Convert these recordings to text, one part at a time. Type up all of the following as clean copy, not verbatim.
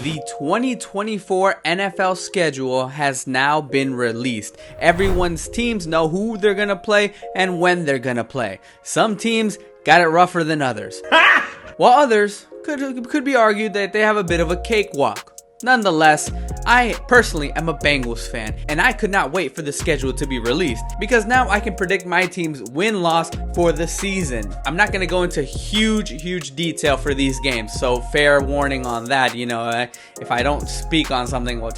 The 2024 NFL schedule has now been released. Everyone's teams know who they're going to play and when they're going to play. Some teams got it rougher than others, while others could be argued that they have a bit of a cakewalk. Nonetheless, I personally am a Bengals fan, and I could not wait for the schedule to be released because now I can predict my team's win-loss for the season. I'm not going to go into huge detail for these games, so fair warning on that. If I don't speak on something, well,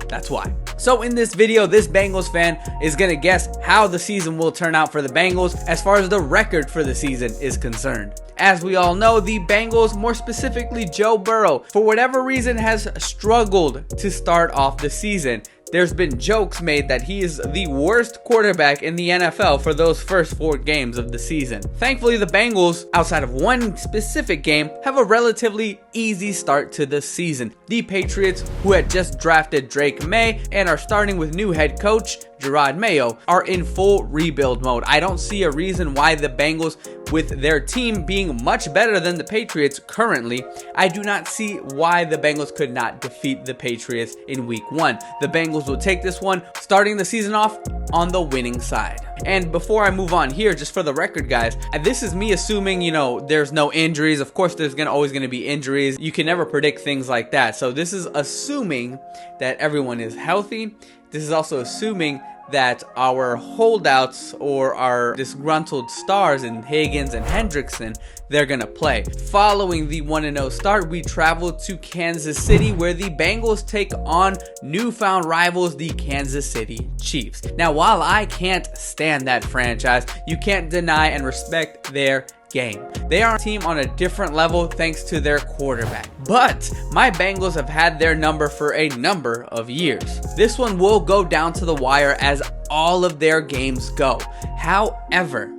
that's why. So in this video, this Bengals fan is going to guess how the season will turn out for the Bengals as far as the record for the season is concerned. As we all know, the Bengals, more specifically Joe Burrow, for whatever reason has struggled to start off the season. There's been jokes made that he is the worst quarterback in the NFL for those first 4 games of the season. Thankfully, the Bengals, outside of one specific game, have a relatively easy start to the season. The Patriots, who had just drafted Drake May and are starting with new head coach Gerard Mayo, are in full rebuild mode. I don't see a reason why the Bengals, with their team being much better than the Patriots currently, I do not see why the Bengals could not defeat the Patriots in week 1. The Bengals will take this one, starting the season off on the winning side. And before I move on here, just for the record, guys, this is me assuming, there's no injuries. Of course, there's always going to be injuries. You can never predict things like that. So this is assuming that everyone is healthy. This is also assuming that our holdouts or our disgruntled stars in Higgins and Hendrickson, they're going to play. Following the 1-0 start, we travel to Kansas City where the Bengals take on newfound rivals, the Kansas City Chiefs. Now, while I can't stand that franchise, you can't deny and respect their game. They are a team on a different level thanks to their quarterback. But my Bengals have had their number for a number of years. This one will go down to the wire as all of their games go. However,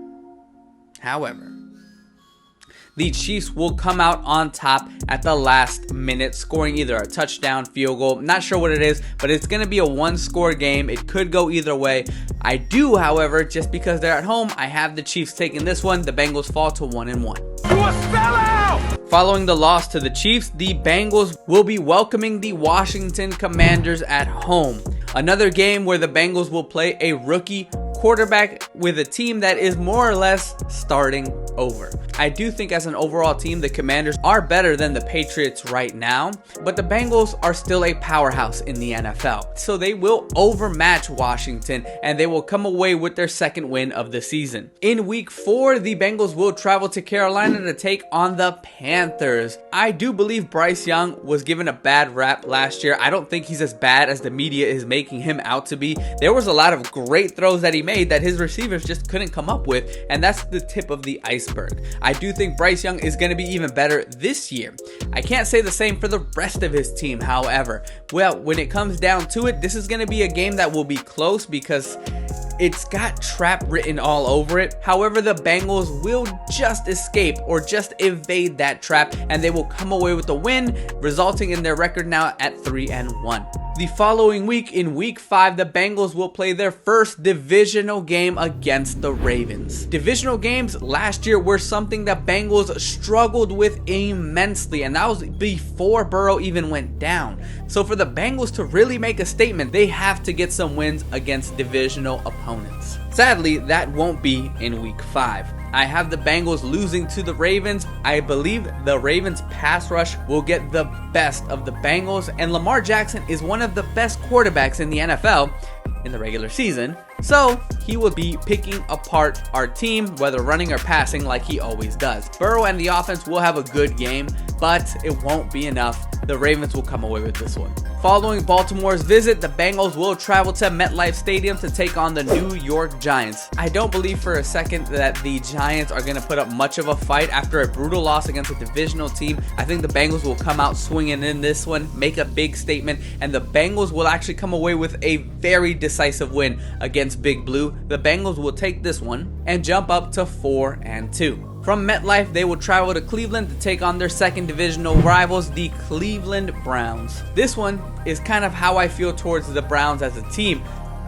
the Chiefs will come out on top at the last minute, scoring either a touchdown, field goal. Not sure what it is, but it's going to be a one-score game. It could go either way. I do, however, just because they're at home, I have the Chiefs taking this one. The Bengals fall to 1-1. You a sellout! Following the loss to the Chiefs, the Bengals will be welcoming the Washington Commanders at home. Another game where the Bengals will play a rookie quarterback with a team that is more or less starting over. I do think as an overall team, the Commanders are better than the Patriots right now, but the Bengals are still a powerhouse in the NFL. So they will overmatch Washington and they will come away with their second win of the season. In week 4, the Bengals will travel to Carolina to take on the Panthers. I do believe Bryce Young was given a bad rap last year. I don't think he's as bad as the media is making him out to be. There was a lot of great throws that he made that his receivers just couldn't come up with, and that's the tip of the iceberg. I do think Bryce Young is going to be even better this year. I can't say the same for the rest of his team, however. Well, when it comes down to it, this is going to be a game that will be close because it's got trap written all over it. However, the Bengals will just escape or just evade that trap, and they will come away with the win, resulting in their record now at 3-1. The following week, in week 5, the Bengals will play their first divisional game against the Ravens. Divisional games last year were something that Bengals struggled with immensely, and that was before Burrow even went down. So for the Bengals to really make a statement, they have to get some wins against divisional opponents. Sadly, that won't be in week 5. I have the Bengals losing to the Ravens. I believe the Ravens pass rush will get the best of the Bengals, and Lamar Jackson is one of the best quarterbacks in the NFL in the regular season, so he will be picking apart our team, whether running or passing, like he always does. Burrow and the offense will have a good game, but it won't be enough. The Ravens will come away with this one. Following Baltimore's visit, the Bengals will travel to MetLife Stadium to take on the New York Giants. I don't believe for a second that the Giants are going to put up much of a fight after a brutal loss against a divisional team. I think the Bengals will come out swinging in this one, make a big statement, and the Bengals will actually come away with a very decisive win against Big Blue. The Bengals will take this one and jump up to 4-2. From MetLife, they will travel to Cleveland to take on their second divisional rivals, the Cleveland Browns. This one is kind of how I feel towards the Browns as a team.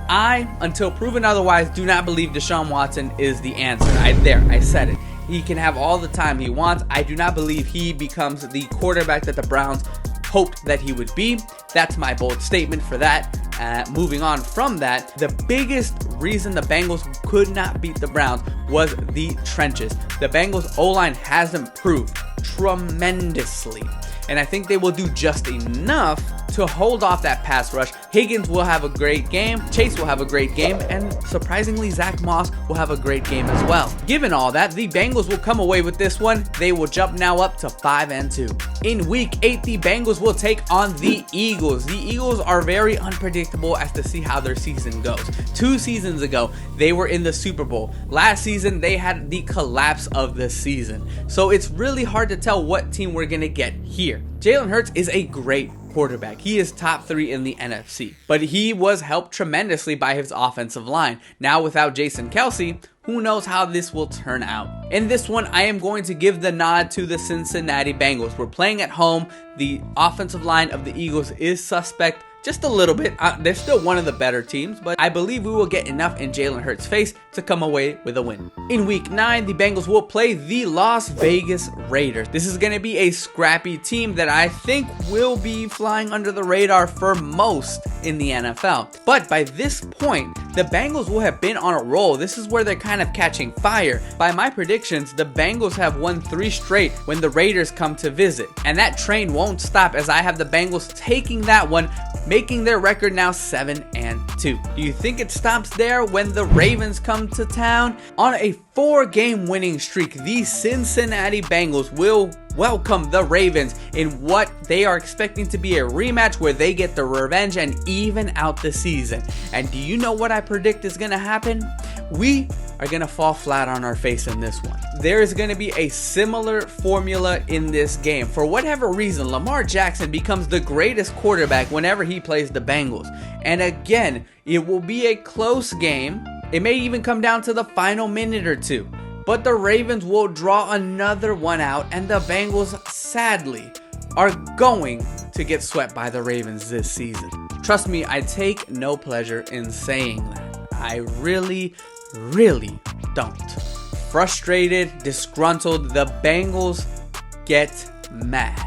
I, until proven otherwise, do not believe Deshaun Watson is the answer. I said it. He can have all the time he wants. I do not believe he becomes the quarterback that the Browns hoped that he would be. That's my bold statement for that. Moving on from that, the biggest reason the Bengals could not beat the Browns was the trenches. The Bengals O-line has improved tremendously, and I think they will do just enough to hold off that pass rush. Higgins will have a great game, Chase will have a great game, and surprisingly Zach Moss will have a great game as well. Given all that, the Bengals will come away with this one. They will jump now up to 5-2. In week 8, the Bengals will take on the Eagles. The Eagles are very unpredictable as to see how their season goes. 2 seasons ago, they were in the Super Bowl. Last season, they had the collapse of the season. So it's really hard to tell what team we're going to get here. Jalen Hurts is a great quarterback. He is top 3 in the NFC, but he was helped tremendously by his offensive line. Now without Jason Kelce, who knows how this will turn out. In this one, I am going to give the nod to the Cincinnati Bengals. We're playing at home. The offensive line of the Eagles is suspect just a little bit. They're still one of the better teams, but I believe we will get enough in Jalen Hurts' face to come away with a win. In week 9, the Bengals will play the Las Vegas Raiders. This is going to be a scrappy team that I think will be flying under the radar for most in the NFL. But by this point, the Bengals will have been on a roll. This is where they're kind of catching fire. By my predictions, the Bengals have won 3 straight when the Raiders come to visit. And that train won't stop, as I have the Bengals taking that one, making their record now 7-2. Do you think it stops there when the Ravens come to town? On a 4-game winning streak, the Cincinnati Bengals will welcome the Ravens in what they are expecting to be a rematch where they get the revenge and even out the season. And do you know what I predict is going to happen? We are going to fall flat on our face in this one. There is going to be a similar formula in this game. For whatever reason, Lamar Jackson becomes the greatest quarterback whenever he plays the Bengals. And again, it will be a close game. It may even come down to the final minute or two. But the Ravens will draw another one out, and the Bengals, sadly, are going to get swept by the Ravens this season. Trust me, I take no pleasure in saying that. I really don't. Frustrated, disgruntled, the Bengals get mad.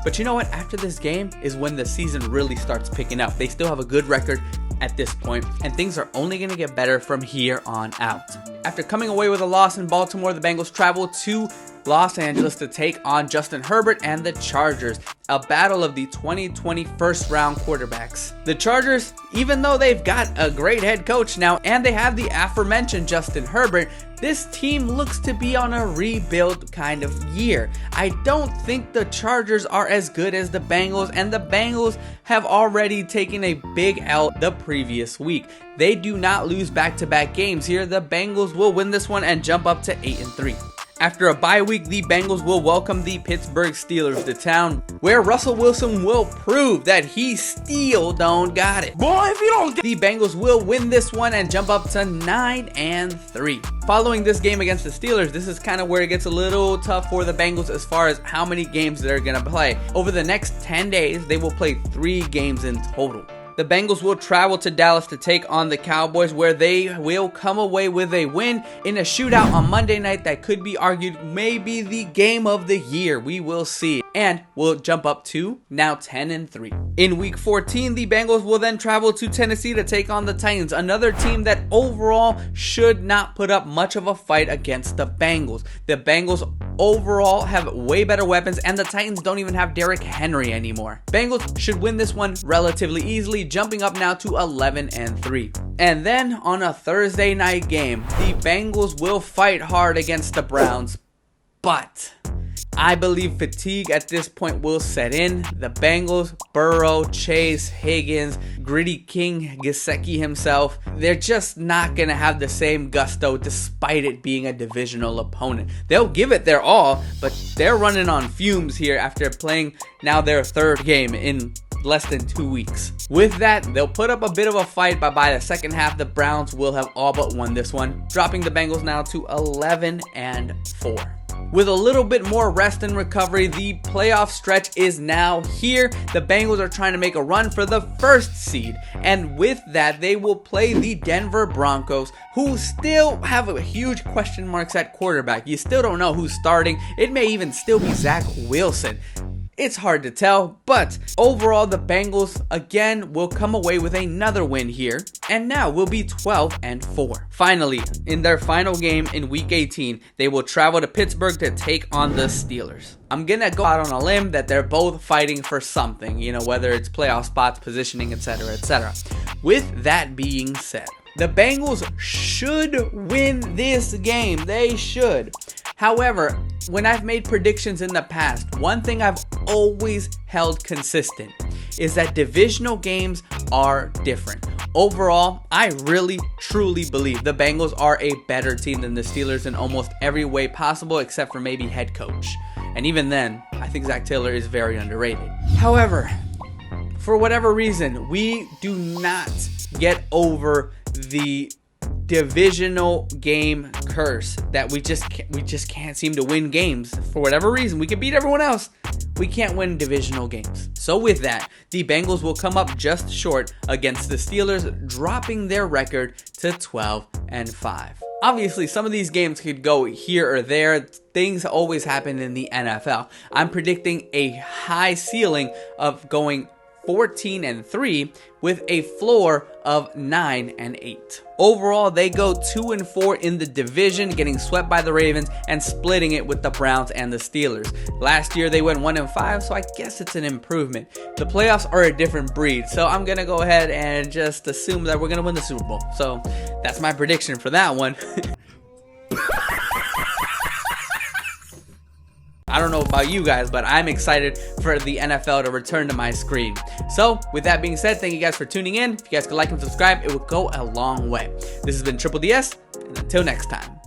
But you know what? After this game is when the season really starts picking up. They still have a good record at this point, and things are only going to get better from here on out. After coming away with a loss in Baltimore, the Bengals travel to Los Angeles to take on Justin Herbert and the Chargers, a battle of the 2020 first-round quarterbacks. The Chargers, even though they've got a great head coach now and they have the aforementioned Justin Herbert, this team looks to be on a rebuild kind of year. I don't think the Chargers are as good as the Bengals, and the Bengals have already taken a big L the previous week. They do not lose back-to-back games here. The Bengals will win this one and jump up to 8-3. After a bye week, the Bengals will welcome the Pittsburgh Steelers to town, where Russell Wilson will prove that he still don't got it. Boy, if you don't get The Bengals will win this one and jump up to 9-3. Following this game against the Steelers, this is kind of where it gets a little tough for the Bengals as far as how many games they're going to play. Over the next 10 days, they will play 3 games in total. The Bengals will travel to Dallas to take on the Cowboys, where they will come away with a win in a shootout on Monday night that could be argued maybe the game of the year. We will see. And will jump up to now 10-3. In week 14, the Bengals will then travel to Tennessee to take on the Titans, another team that overall should not put up much of a fight against the Bengals. The Bengals overall have way better weapons, and the Titans don't even have Derrick Henry anymore. Bengals should win this one relatively easily, jumping up now to 11-3. And then on a Thursday night game, the Bengals will fight hard against the Browns, but I believe fatigue at this point will set in. The Bengals, Burrow, Chase, Higgins, Gritty King Gesicki himself, they're just not going to have the same gusto despite it being a divisional opponent. They'll give it their all, but they're running on fumes here after playing now their 3rd game in less than 2 weeks. With that, they'll put up a bit of a fight, but by the second half, the Browns will have all but won this one, dropping the Bengals now to 11-4. With a little bit more rest and recovery, the playoff stretch is now here. The Bengals are trying to make a run for the 1st seed, and with that, they will play the Denver Broncos, who still have a huge question marks at quarterback. You still don't know who's starting. It may even still be Zach Wilson. It's hard to tell, but overall the Bengals again will come away with another win here, and now will be 12-4. Finally, in their final game in week 18, they will travel to Pittsburgh to take on the Steelers. I'm gonna go out on a limb that they're both fighting for something, whether it's playoff spots, positioning, etc., etc. With that being said, the Bengals should win this game. They should. However, when I've made predictions in the past, one thing I've always held consistent is that divisional games are different. Overall, I really, truly believe the Bengals are a better team than the Steelers in almost every way possible, except for maybe head coach. And even then, I think Zach Taylor is very underrated. However, for whatever reason, we do not get over the divisional game curse that we just can't seem to win games. For whatever reason, we can beat everyone else, we can't win divisional games. So with that, the Bengals will come up just short against the Steelers, dropping their record to 12-5. Obviously, some of these games could go here or there. Things always happen in the NFL. I'm predicting a high ceiling of going 14-3 with a floor of 9-8. Overall, they go 2-4 in the division, getting swept by the Ravens and splitting it with the Browns and the Steelers. Last year they went 1-5, so I guess it's an improvement. The playoffs are a different breed, so I'm gonna go ahead and just assume that we're gonna win the Super Bowl. So that's my prediction for that one. I don't know about you guys, but I'm excited for the NFL to return to my screen. So, with that being said, thank you guys for tuning in. If you guys could like and subscribe, it would go a long way. This has been Triple DS, and until next time.